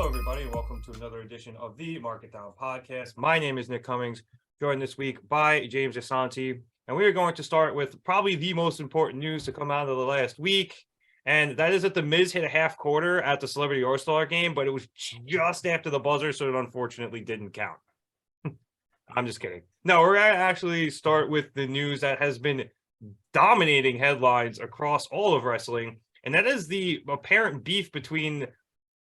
everybody, and welcome to another edition of the Market Down Podcast. My name is Nick Cummings, joined this week by James Gisante, and we are going to start with probably the most important news to come out of the last week, and that is that The Miz hit a half quarter at the Celebrity All-Star game, but it was just after the buzzer, so it unfortunately didn't count. I'm just kidding. No, we're going to actually start with the news that has been dominating headlines across all of wrestling, and that is the apparent beef between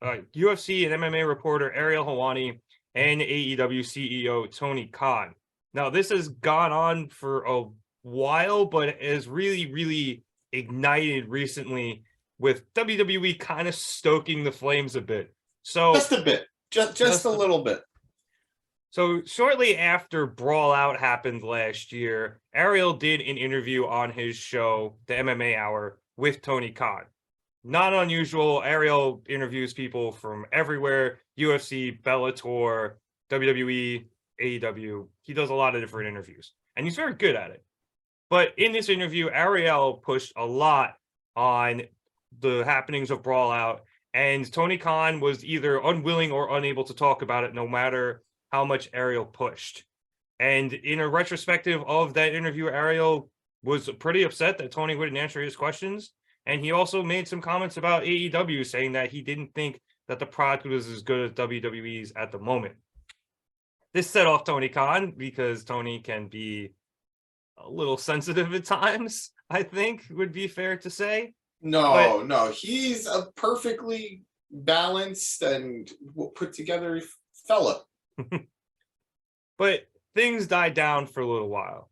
UFC and MMA reporter Ariel Helwani and AEW CEO Tony Kahn. Now, this has gone on for a while, but has really ignited recently with WWE kind of stoking the flames a bit. So just a bit, just a little bit. So shortly after Brawl Out happened last year, Ariel did an interview on his show, the MMA Hour, with Tony Kahn. Not unusual. Ariel interviews people from everywhere: UFC, Bellator, WWE, AEW. He does a lot of different interviews, and he's very good at it. But in this interview, Ariel pushed a lot on the happenings of Brawl Out, and Tony Kahn was either unwilling or unable to talk about it, no matter how much Ariel pushed. And in a retrospective of that interview, Ariel was pretty upset that Tony wouldn't answer his questions. And he also made some comments about AEW, saying that he didn't think that the product was as good as WWE's at the moment. This set off Tony Kahn because Tony can be a little sensitive at times, I think would be fair to say. No, he's a perfectly balanced and put together fella. But things died down for a little while.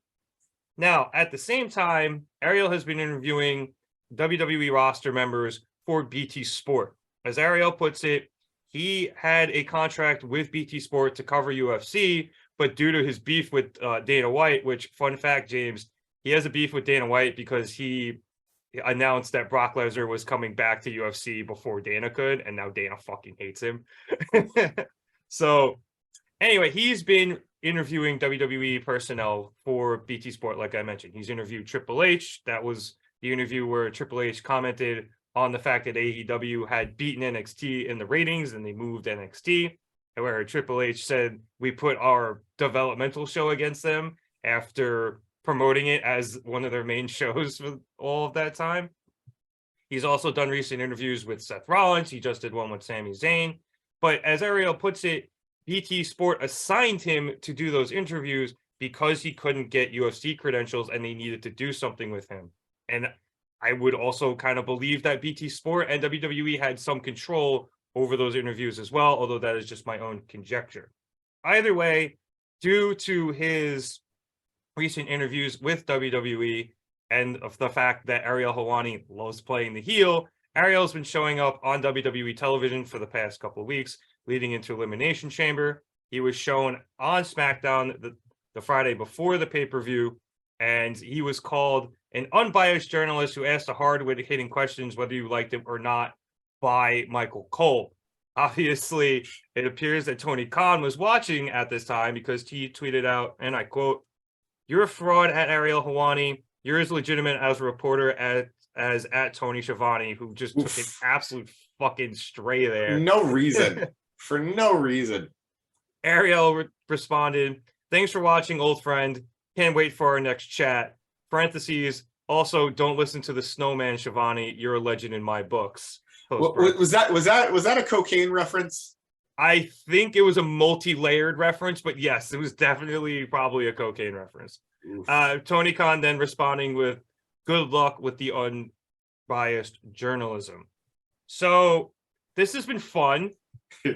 Now, at the same time, Ariel has been interviewing WWE roster members for BT Sport. As Ariel puts it, he had a contract with BT Sport to cover UFC, but due to his beef with Dana White, which, fun fact, James, he has a beef with Dana White because he announced that Brock Lesnar was coming back to UFC before Dana could, and now Dana fucking hates him. So anyway, he's been interviewing WWE personnel for BT Sport, like I mentioned. He's interviewed Triple H. That was the interview where Triple H commented on the fact that AEW had beaten NXT in the ratings and they moved NXT, and where Triple H said, we put our developmental show against them after promoting it as one of their main shows for all of that time. He's also done recent interviews with Seth Rollins. He just did one with Sami Zayn. But as Ariel puts it, BT Sport assigned him to do those interviews because he couldn't get UFC credentials and they needed to do something with him. And I would also kind of believe that BT Sport and WWE had some control over those interviews as well, although that is just my own conjecture. Either way, due to his recent interviews with WWE and of the fact that Ariel Helwani loves playing the heel, Ariel's been showing up on WWE television for the past couple of weeks, leading into Elimination Chamber. He was shown on SmackDown the Friday before the pay-per-view, and he was called an unbiased journalist who asked the hard-hitting questions, whether you liked him or not, by Michael Cole. Obviously, it appears that Tony Khan was watching at this time because he tweeted out, and I quote, "You're a fraud at Ariel Helwani. You're as legitimate as a reporter as at Tony Schiavone," who just took an absolute fucking stray there. No reason. For no reason. Ariel responded, "Thanks for watching, old friend. Can't wait for our next chat. Parentheses, also don't listen to the snowman, Schiavone. You're a legend in my books." Was that a cocaine reference? I think it was a multi-layered reference, but yes, it was definitely probably a cocaine reference. Tony Khan then responding with, "Good luck with the unbiased journalism." So this has been fun.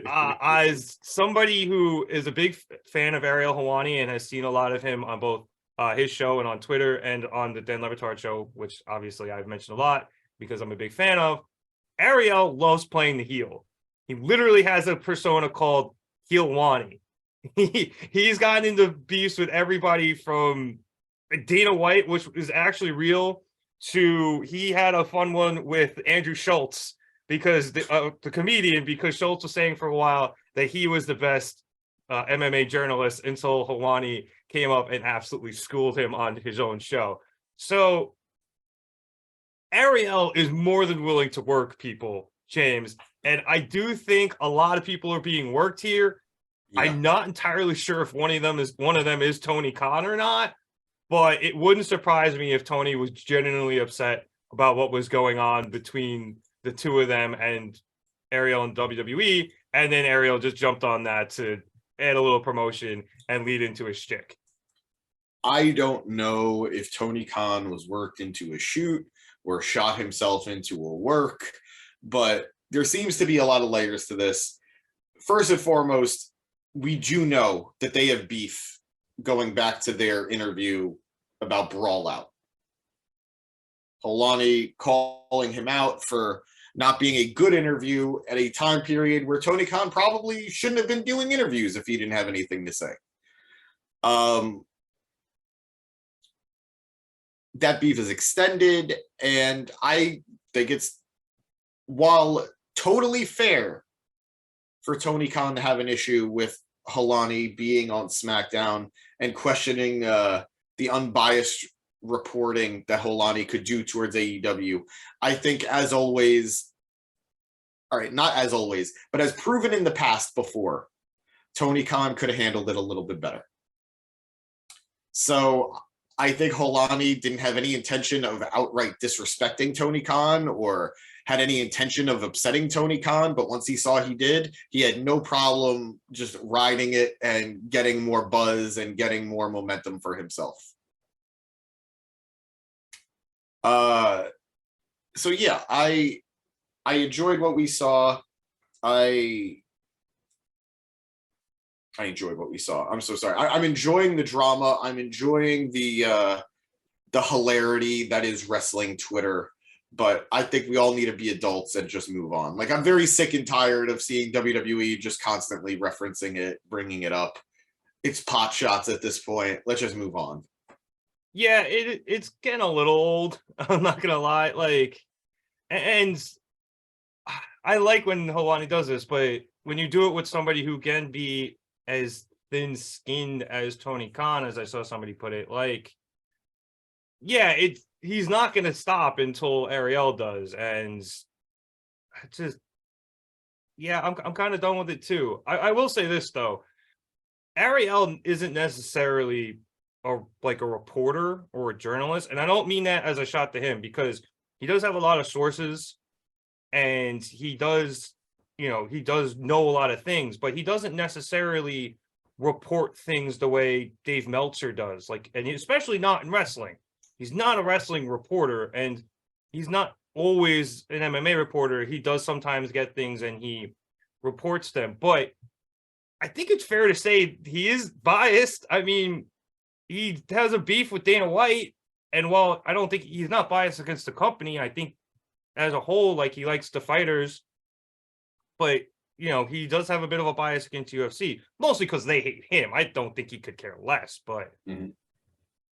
As somebody who is a big fan of Ariel Helwani and has seen a lot of him on both his show and on Twitter and on the Dan Le Batard show, which obviously I've mentioned a lot because I'm a big fan of, Ariel loves playing the heel. He literally has a persona called Helwani. He's gotten into beefs with everybody from Dana White, which is actually real, to he had a fun one with Andrew Schultz because the comedian, because Schultz was saying for a while that he was the best MMA journalist until Helwani came up and absolutely schooled him on his own show. So Ariel is more than willing to work people James. And I do think a lot of people are being worked here. Yeah. I'm not entirely sure if one of them is Tony Kahn or not, but it wouldn't surprise me if Tony was genuinely upset about what was going on between the two of them and Ariel and WWE, and then Ariel just jumped on that to add a little promotion and lead into a shtick. I don't know if Tony Khan was worked into a shoot or shot himself into a work, but there seems to be a lot of layers to this. First and foremost, we do know that they have beef going back to their interview about Brawl Out. Helwani calling him out for not being a good interview at a time period where Tony Khan probably shouldn't have been doing interviews if he didn't have anything to say. That beef is extended, and I think it's, while totally fair for Tony Khan to have an issue with Helwani being on SmackDown and questioning the unbiased reporting that Helwani could do towards AEW, I think, as always, all right, not as always, but as proven in the past before, Tony Khan could have handled it a little bit better. So I think Helwani didn't have any intention of outright disrespecting Tony Khan or had any intention of upsetting Tony Khan, but once he saw he did, he had no problem just riding it and getting more buzz and getting more momentum for himself. So yeah, I enjoyed what we saw. I enjoyed what we saw. I'm so sorry. I'm enjoying the drama. I'm enjoying the hilarity that is wrestling Twitter. But I think we all need to be adults and just move on. Like, I'm very sick and tired of seeing WWE just constantly referencing it, bringing it up. It's pot shots at this point. Let's just move on. Yeah, it's getting a little old. I'm not gonna lie. Like, and I like when Helwani does this, but when you do it with somebody who can be as thin-skinned as Tony Khan, as I saw somebody put it, like, yeah, he's not going to stop until Ariel does, and just, yeah, I'm kind of done with it too. I will say this though, Ariel isn't necessarily a reporter or a journalist, and I don't mean that as a shot to him, because he does have a lot of sources, and he does know a lot of things, but he doesn't necessarily report things the way Dave Meltzer does, like, and especially not in wrestling. He's not a wrestling reporter, and he's not always an MMA reporter. He does sometimes get things and he reports them, but I think it's fair to say he is biased. I mean, he has a beef with Dana White, and while I don't think he's not biased against the company, I think as a whole, like, he likes the fighters, but he does have a bit of a bias against UFC, mostly because they hate him. I don't think he could care less, but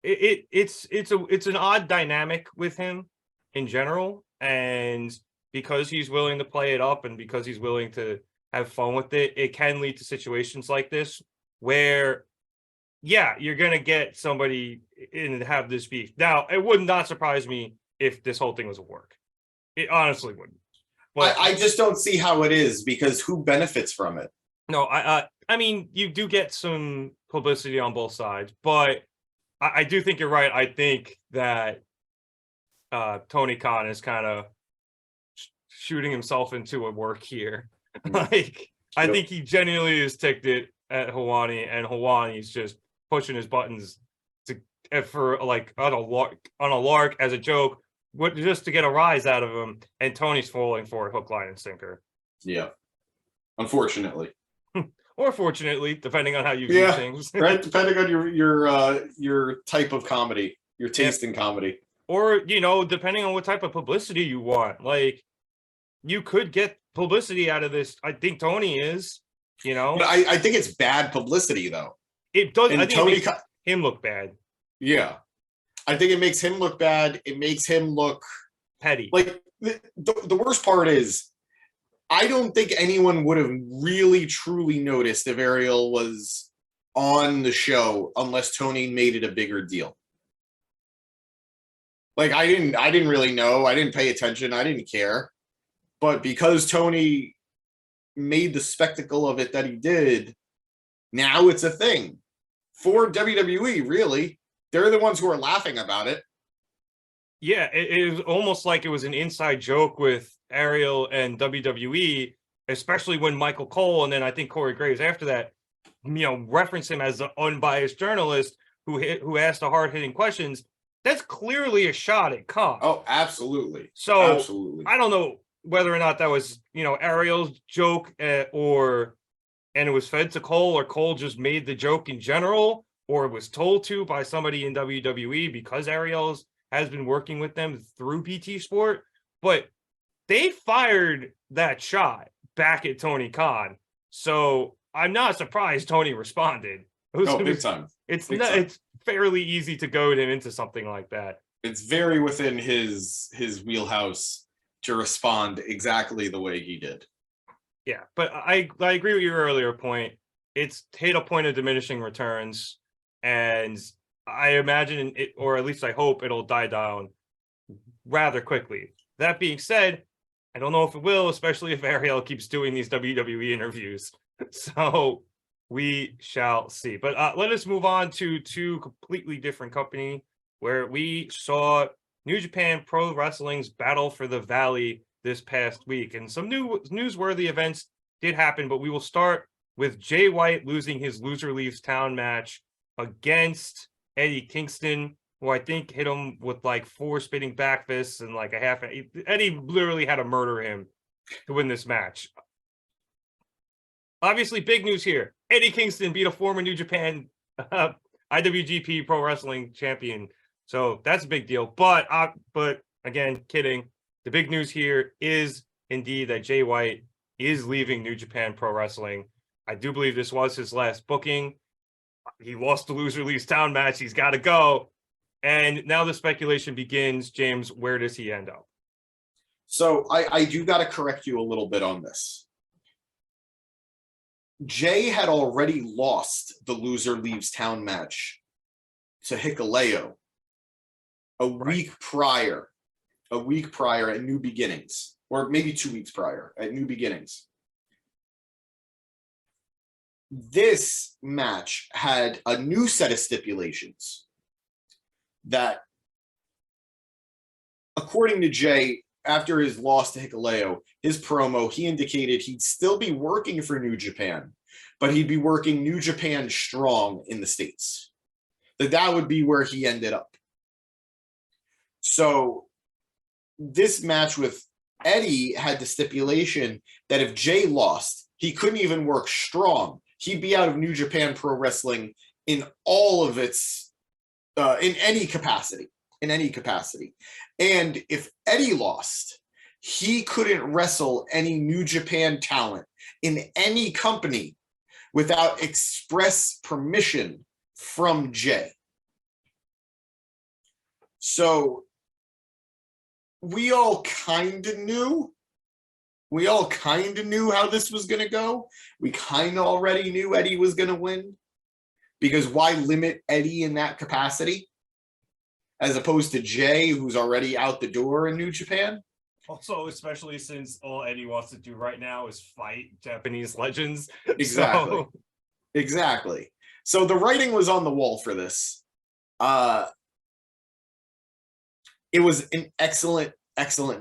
it's an odd dynamic with him in general, and because he's willing to play it up and because he's willing to have fun with it, it can lead to situations like this where, yeah, you're gonna get somebody and have this beef. Now, it would not surprise me if this whole thing was a work. It honestly wouldn't. But I just don't see how it is, because who benefits from it? No, I mean, you do get some publicity on both sides, but I do think you're right. I think that Tony Khan is kind of shooting himself into a work here. Like, I think he genuinely is ticked it at Helwani, and Helwani's just pushing his buttons for like on a lark as a joke, just to get a rise out of him, and Tony's falling for it hook, line, and sinker. Yeah, unfortunately. Or fortunately, depending on how you view things. Right, depending on your type of comedy, your taste in comedy. Or, depending on what type of publicity you want. Like, you could get publicity out of this. I think Tony is, But I think it's bad publicity, though. It does. And I think Tony it makes him look bad. Yeah. I think it makes him look bad. It makes him look petty. Like, the worst part is, I don't think anyone would have really truly noticed if Ariel was on the show unless Tony made it a bigger deal. Like, I didn't really know. I didn't pay attention. I didn't care. But because Tony made the spectacle of it that he did, now it's a thing for WWE. Really, they're the ones who are laughing about it. Yeah, it was almost like it was an inside joke with Ariel and WWE, especially when Michael Cole and then I think Corey Graves after that, reference him as the unbiased journalist who asked the hard-hitting questions. That's clearly a shot at Kahn. Oh, absolutely. So Absolutely. I don't know whether or not that was, Ariel's joke and it was fed to Cole, or Cole just made the joke in general, or it was told to by somebody in WWE because Ariel's has been working with them through BT Sport. But they fired that shot back at Tony Khan. So I'm not surprised Tony responded. Big time. It's fairly easy to goad him into something like that. It's very within his wheelhouse to respond exactly the way he did. Yeah, but I agree with your earlier point. It's hit a point of diminishing returns, and I imagine it, or at least I hope it'll die down rather quickly. That being said, I don't know if it will, especially if Ariel keeps doing these WWE interviews. So we shall see. But let us move on to two completely different company where we saw New Japan Pro Wrestling's Battle for the Valley this past week. And some newsworthy events did happen, but we will start with Jay White losing his Loser Leaves Town match against Eddie Kingston, who I think hit him with like 4 spinning back fists and like a half. Eddie literally had to murder him to win this match. Obviously, big news here. Eddie Kingston beat a former New Japan IWGP Pro Wrestling champion. So that's a big deal. But again, kidding. The big news here is indeed that Jay White is leaving New Japan Pro Wrestling. I do believe this was his last booking. He lost the Loser Leaves Town match. He's got to go. And now the speculation begins. James, where does he end up? So I do got to correct you a little bit on this. Jay had already lost the Loser Leaves Town match to Hikuleo a week prior at New Beginnings, or maybe 2 weeks prior at New Beginnings. This match had a new set of stipulations that, according to Jay, after his loss to Hikuleo, his promo, he indicated he'd still be working for New Japan, but he'd be working New Japan Strong in the States. That would be where he ended up. So this match with Eddie had the stipulation that if Jay lost, he couldn't even work Strong. He'd be out of New Japan Pro Wrestling in all of its, in any capacity. And if Eddie lost, he couldn't wrestle any New Japan talent in any company without express permission from Jay. So we all kind of knew how this was going to go. We kind of already knew Eddie was going to win, because why limit Eddie in that capacity as opposed to Jay, who's already out the door in New Japan? Also, especially since all Eddie wants to do right now is fight Japanese legends. Exactly. So the writing was on the wall for this. It was an excellent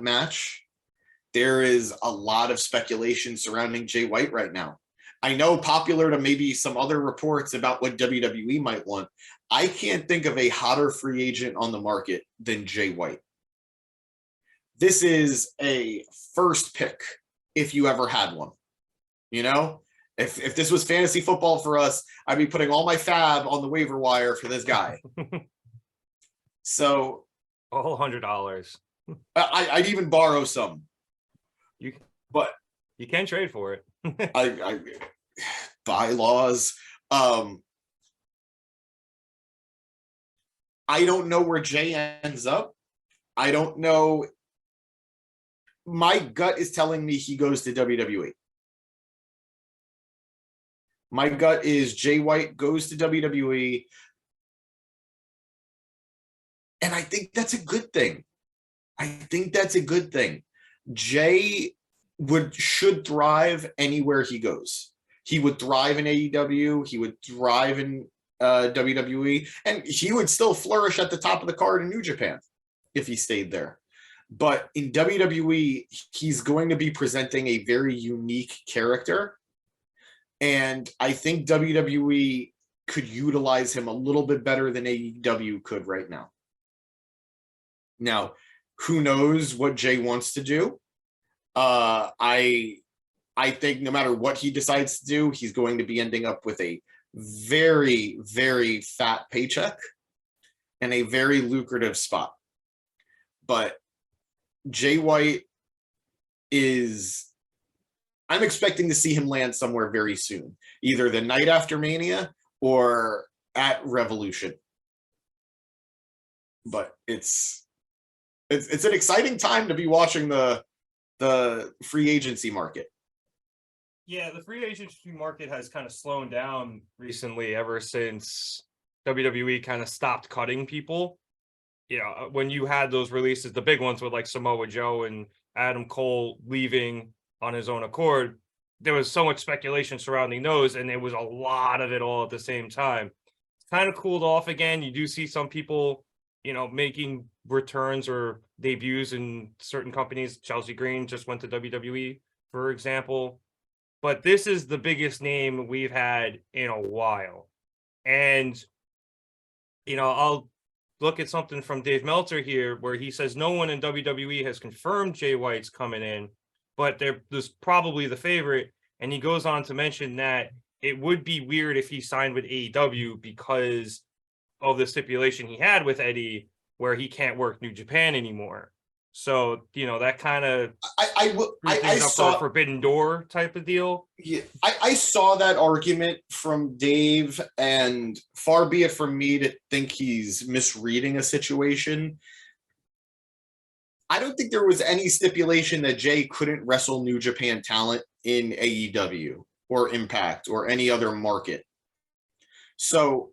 match. There is a lot of speculation surrounding Jay White right now. I know, popular to maybe some other reports about what WWE might want, I can't think of a hotter free agent on the market than Jay White. This is a first pick if you ever had one. You know, if this was fantasy football for us, I'd be putting all my fab on the waiver wire for this guy. So a whole $100. I'd even borrow some. But you can trade for it. I bylaws. I don't know where Jay ends up. I don't know. My gut is telling me he goes to WWE. My gut is Jay White goes to WWE. And I think that's a good thing. Jay should thrive anywhere he goes. He would thrive in AEW. He would thrive in WWE, and he would still flourish at the top of the card in New Japan if he stayed there. But in WWE, he's going to be presenting a very unique character, and I think WWE could utilize him a little bit better than AEW could right now. Now, who knows what Jay wants to do? I think no matter what he decides to do, he's going to be ending up with a very, very fat paycheck and a very lucrative spot. But Jay White I'm expecting to see him land somewhere very soon, either the night after Mania or at Revolution. But it's an exciting time to be watching the free agency market. Yeah, the free agency market has kind of slowed down recently ever since WWE kind of stopped cutting people. You know, when you had those releases, the big ones with like Samoa Joe and Adam Cole leaving on his own accord, there was so much speculation surrounding those, and there was a lot of it all at the same time. It's kind of cooled off again. You do see some people, you know, making returns or debuts in certain companies. Chelsea Green just went to WWE, for example. But this is the biggest name we've had in a while. And, you know, I'll look at something from Dave Meltzer here where he says no one in WWE has confirmed Jay White's coming in, but there's probably the favorite. And he goes on to mention that it would be weird if he signed with AEW because of the stipulation he had with Eddie where he can't work New Japan anymore. So, you know, that kind of I saw a Forbidden Door type of deal. Yeah, I saw that argument from Dave, and far be it from me to think he's misreading a situation. I don't think there was any stipulation that Jay couldn't wrestle New Japan talent in AEW or Impact or any other market. So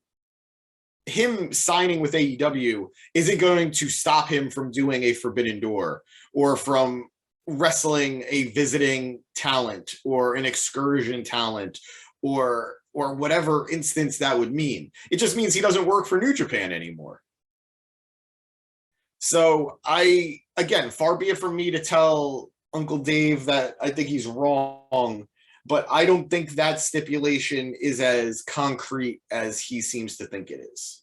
him signing with AEW isn't going to stop him from doing a Forbidden Door or from wrestling a visiting talent or an excursion talent or whatever instance that would mean. It just means he doesn't work for New Japan anymore. So again, far be it from me to tell Uncle Dave that I think he's wrong, but I don't think that stipulation is as concrete as he seems to think it is.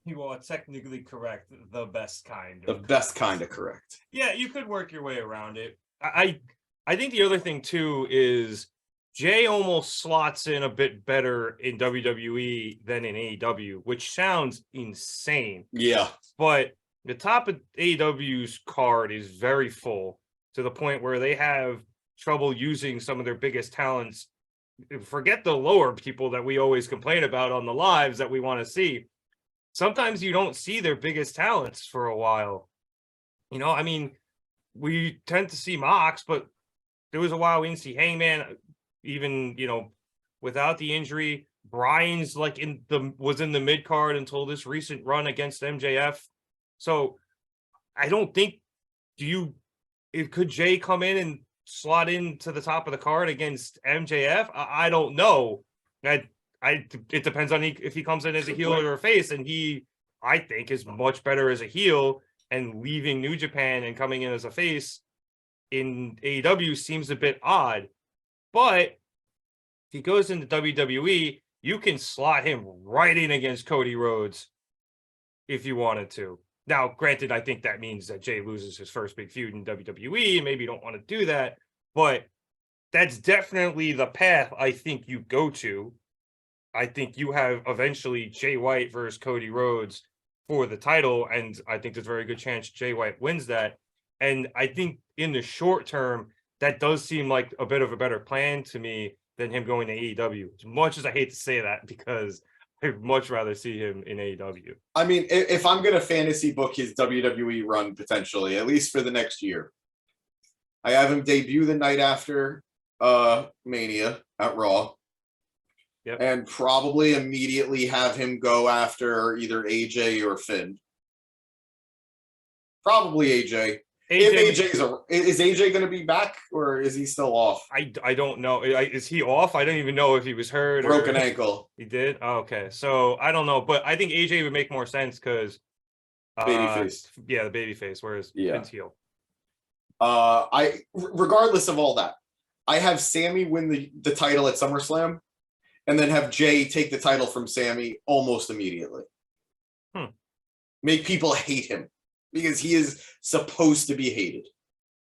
You are technically correct. The best kind. The best kind of correct. Yeah, you could work your way around it. I think the other thing too is Jay almost slots in a bit better in WWE than in AEW, which sounds insane. Yeah. But the top of AEW's card is very full to the point where they have trouble using some of their biggest talents. Forget the lower people that we always complain about on the lives that we want to see. Sometimes you don't see their biggest talents for a while. You know, I mean, we tend to see Mox, but there was a while we didn't see Hangman, even, you know, without the injury. Bryan's like was in the mid card until this recent run against MJF. So I don't think could Jay come in and slot into the top of the card against MJF? I don't know. It depends on if he comes in as a heel or a face, and I think is much better as a heel, and leaving New Japan and coming in as a face in AEW seems a bit odd. But if he goes into WWE, you can slot him right in against Cody Rhodes if you wanted to. Now, granted, I think that means that Jay loses his first big feud in WWE, and maybe you don't want to do that, but that's definitely the path I think you go to. I think you have eventually Jay White versus Cody Rhodes for the title, and I think there's a very good chance Jay White wins that. And I think in the short term, that does seem like a bit of a better plan to me than him going to AEW. As much as I hate to say that, because I'd much rather see him in AEW. I mean, if I'm going to fantasy book his WWE run potentially, at least for the next year, I have him debut the night after Mania at Raw. Yep. And probably immediately have him go after either AJ or Finn. Probably AJ. Is AJ going to be back or is he still off? I don't know. Is he off? I don't even know if he was hurt. Broken ankle. He did? Oh, okay. So I don't know, but I think AJ would make more sense because Babyface. Yeah, the babyface, whereas Finn's heel. Regardless of all that, I have Sammy win the title at SummerSlam and then have Jay take the title from Sammy almost immediately. Make people hate him because he is supposed to be hated.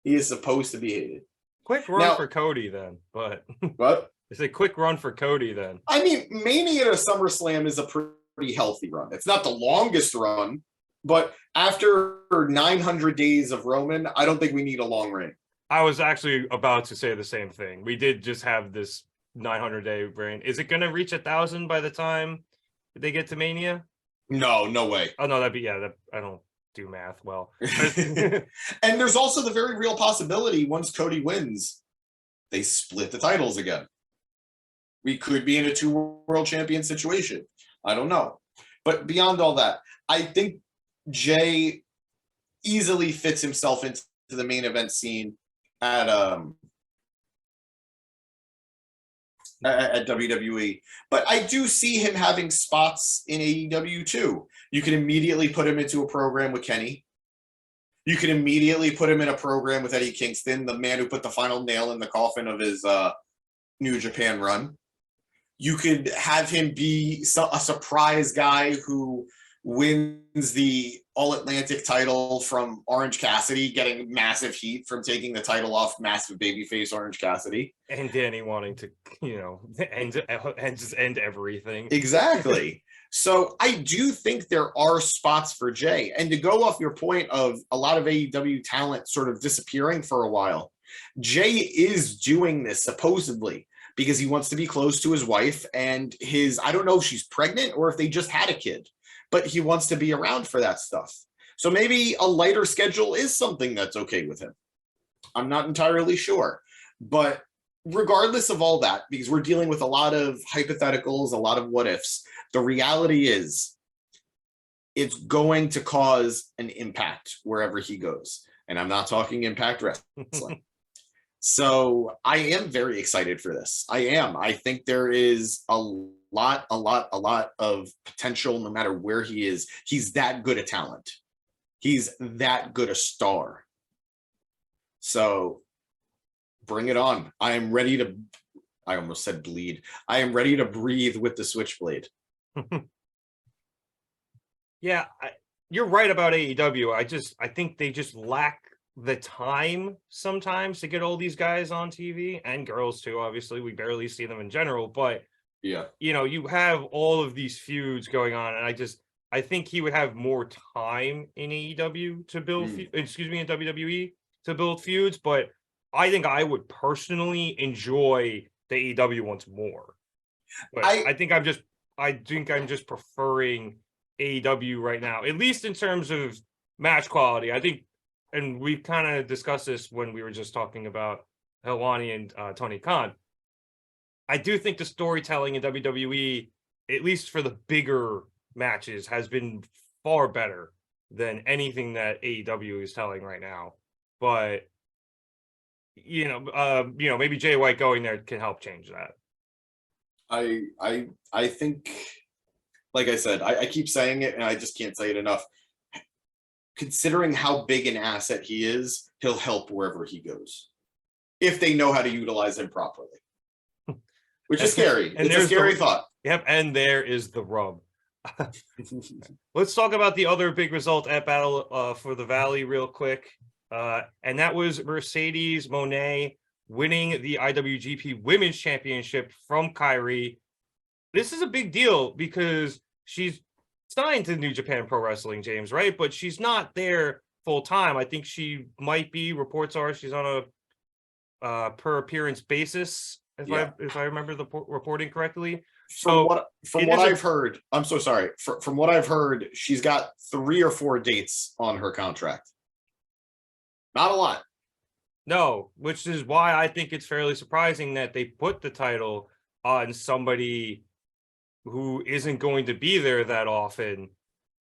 He is supposed to be hated. Quick run for Cody then, but what? It's a quick run for Cody then. I mean, Mania to SummerSlam is a pretty healthy run. It's not the longest run, but after 900 days of Roman, I don't think we need a long reign. I was actually about to say the same thing. We did just have this 900-day reign. Is it going to reach 1,000 by the time they get to Mania? No way. Oh, no, I don't do math well. And there's also the very real possibility once Cody wins, they split the titles again. We could be in a 2 world champion situation. I don't know. But beyond all that, I think Jay easily fits himself into the main event scene at WWE. But I do see him having spots in AEW too. You can immediately put him into a program with Kenny. You can immediately put him in a program with Eddie Kingston, the man who put the final nail in the coffin of his New Japan run. You could have him be a surprise guy who wins the All-Atlantic title from Orange Cassidy, getting massive heat from taking the title off massive babyface Orange Cassidy. And Danny wanting to, end everything. Exactly. So I do think there are spots for Jay. And to go off your point of a lot of AEW talent sort of disappearing for a while, Jay is doing this supposedly because he wants to be close to his wife and I don't know if she's pregnant or if they just had a kid, but he wants to be around for that stuff. So maybe a lighter schedule is something that's okay with him. I'm not entirely sure. But regardless of all that, because we're dealing with a lot of hypotheticals, a lot of what ifs, the reality is it's going to cause an impact wherever he goes. And I'm not talking Impact Wrestling. So I am very excited for this. I am. I think there is a lot of potential no matter where he is. He's that good a talent. He's that good a star. So bring it on. I am ready to, I almost said bleed. I am ready to breathe with the Switchblade. Yeah, you're right about AEW. I think they just lack the time sometimes to get all these guys on TV and girls too. Obviously, we barely see them in general, but yeah, you have all of these feuds going on, and I think he would have more time in AEW to build, in WWE to build feuds. But I think I would personally enjoy the AEW ones more. But I think I'm just preferring AEW right now, at least in terms of match quality. I think, and we kind of discussed this when we were just talking about Helwani and Tony Khan. I do think the storytelling in WWE, at least for the bigger matches, has been far better than anything that AEW is telling right now. But maybe Jay White going there can help change that. I think, like I said, I keep saying it and I just can't say it enough. Considering how big an asset he is, he'll help wherever he goes if they know how to utilize him properly. Which is scary. It's a scary thought. Yep, and there is the rub. Let's talk about the other big result at Battle for the Valley real quick. And that was Mercedes Monè winning the IWGP Women's Championship from KAIRI. This is a big deal because she's signed to New Japan Pro Wrestling, James, right? But she's not there full time. I think she might be. Reports are she's on a per appearance basis, if I remember the reporting correctly. From what I've heard, I'm so sorry. From what I've heard, she's got 3 or 4 dates on her contract. Not a lot. No, which is why I think it's fairly surprising that they put the title on somebody who isn't going to be there that often.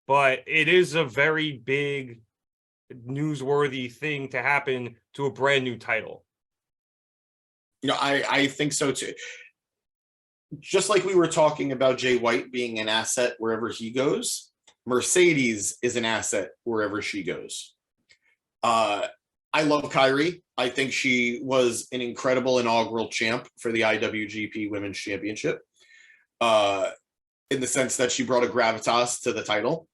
But it is a very big newsworthy thing to happen to a brand new title. I think so too. Just like we were talking about Jay White being an asset wherever he goes, Mercedes is an asset wherever she goes. I love KAIRI. I think she was an incredible inaugural champ for the IWGP Women's Championship, in the sense that she brought a gravitas to the title,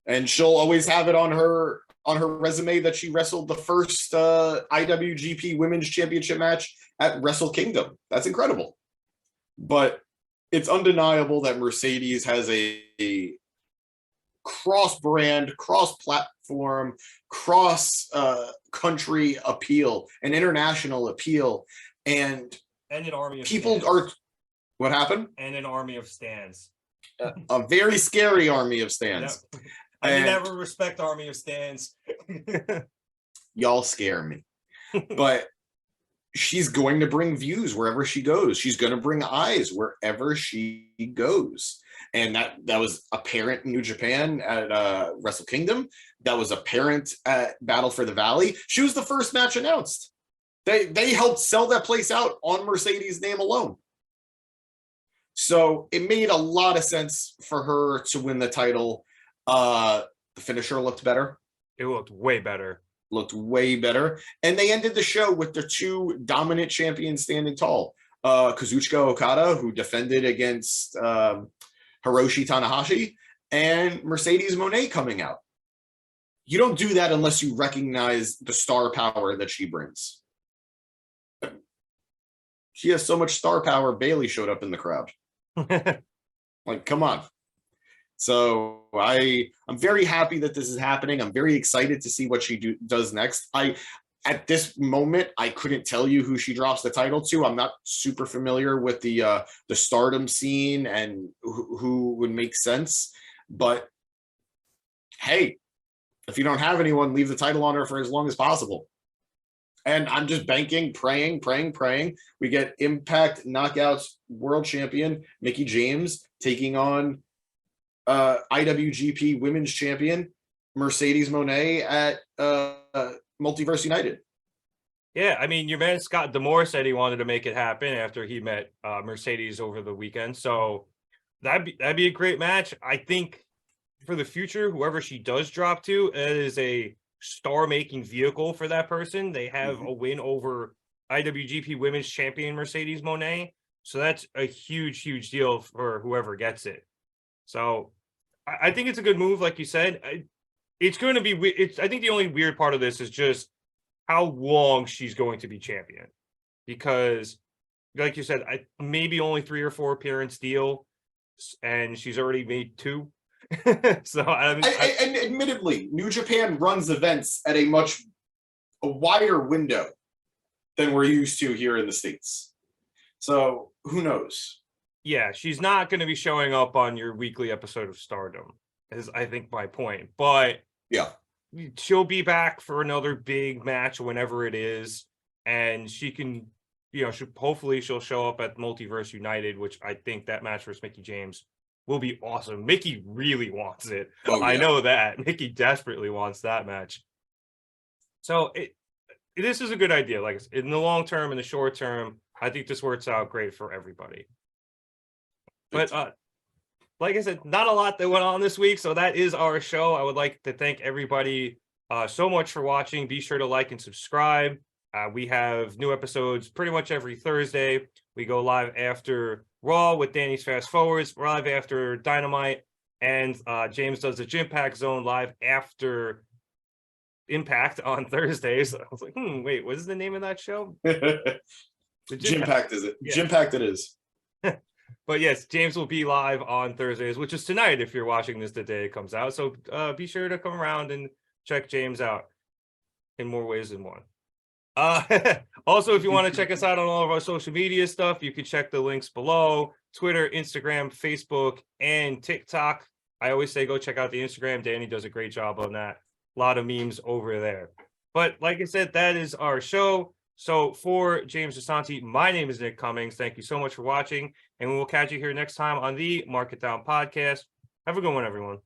and she'll always have it on her resume that she wrestled the first IWGP Women's Championship match at Wrestle Kingdom. That's incredible. But it's undeniable that Mercedes has a cross-brand, cross-platform, cross-country appeal, an international appeal, and an army of people stands. are. What happened? And an army of stands. A very scary army of stands. Yep. I never respect army of stands. Y'all scare me. But she's going to bring views wherever she goes. She's going to bring eyes wherever she goes. And that was apparent in New Japan at Wrestle Kingdom. That was apparent at Battle for the Valley. She was the first match announced. They helped sell that place out on Mercedes' name alone. So it made a lot of sense for her to win the title. The finisher looked better. It looked way better. And they ended the show with the two dominant champions standing tall. Kazuchika Okada, who defended against Hiroshi Tanahashi, and Mercedes Monè coming out. You don't do that unless you recognize the star power that she brings. She has so much star power, Bailey showed up in the crowd. Like, come on. So I'm very happy that this is happening. I'm very excited to see what she does next. At this moment, I couldn't tell you who she drops the title to. I'm not super familiar with the Stardom scene and who would make sense. But hey, if you don't have anyone, leave the title on her for as long as possible. And I'm just banking, praying. We get Impact Knockouts World Champion Mickie James taking on IWGP Women's Champion Mercedes Monè at Multiverse United. Yeah, I mean, your man Scott D'Amore said he wanted to make it happen after he met Mercedes over the weekend. So that'd be a great match. I think for the future, whoever she does drop to, it is a star-making vehicle for that person. They have a win over IWGP Women's Champion Mercedes Monè. So that's a huge deal for whoever gets it. So I think it's a good move, like you said. It's going to be. I think the only weird part of this is just how long she's going to be champion, because, like you said, maybe only 3 or 4 appearance deal, and she's already made 2. So and admittedly, New Japan runs events at a wider window than we're used to here in the States. So who knows? Yeah, she's not going to be showing up on your weekly episode of Stardom, is I think my point. But yeah, she'll be back for another big match whenever it is, and she can, hopefully she'll show up at Multiverse United, which I think that match versus Mickie James will be awesome. Mickie really wants it. Oh, yeah. I know that. Mickie desperately wants that match. So this is a good idea. Like, in the long term, in the short term, I think this works out great for everybody. But like I said, not a lot that went on this week, so that is our show. I would like to thank everybody so much for watching. Be sure to like and subscribe. We have new episodes pretty much every Thursday. We go live after Raw with Danny's Fast Forwards, live after Dynamite, and James does the Gym Pack Zone live after Impact on Thursdays. I was like, wait, what is the name of that show? Gym Pack, is it? Yeah. Gym Pack it is. But yes, James will be live on Thursdays, which is tonight if you're watching this the day it comes out. So be sure to come around and check James out in more ways than one. Also, if you want to check us out on all of our social media stuff, you can check the links below: Twitter, Instagram, Facebook, and TikTok. I always say go check out the Instagram. Danny does a great job on that. A lot of memes over there. But like I said, that is our show. So for James Gisante, my name is Nick Cummings. Thank you so much for watching, and we will catch you here next time on the Mark It Down podcast. Have a good one, everyone.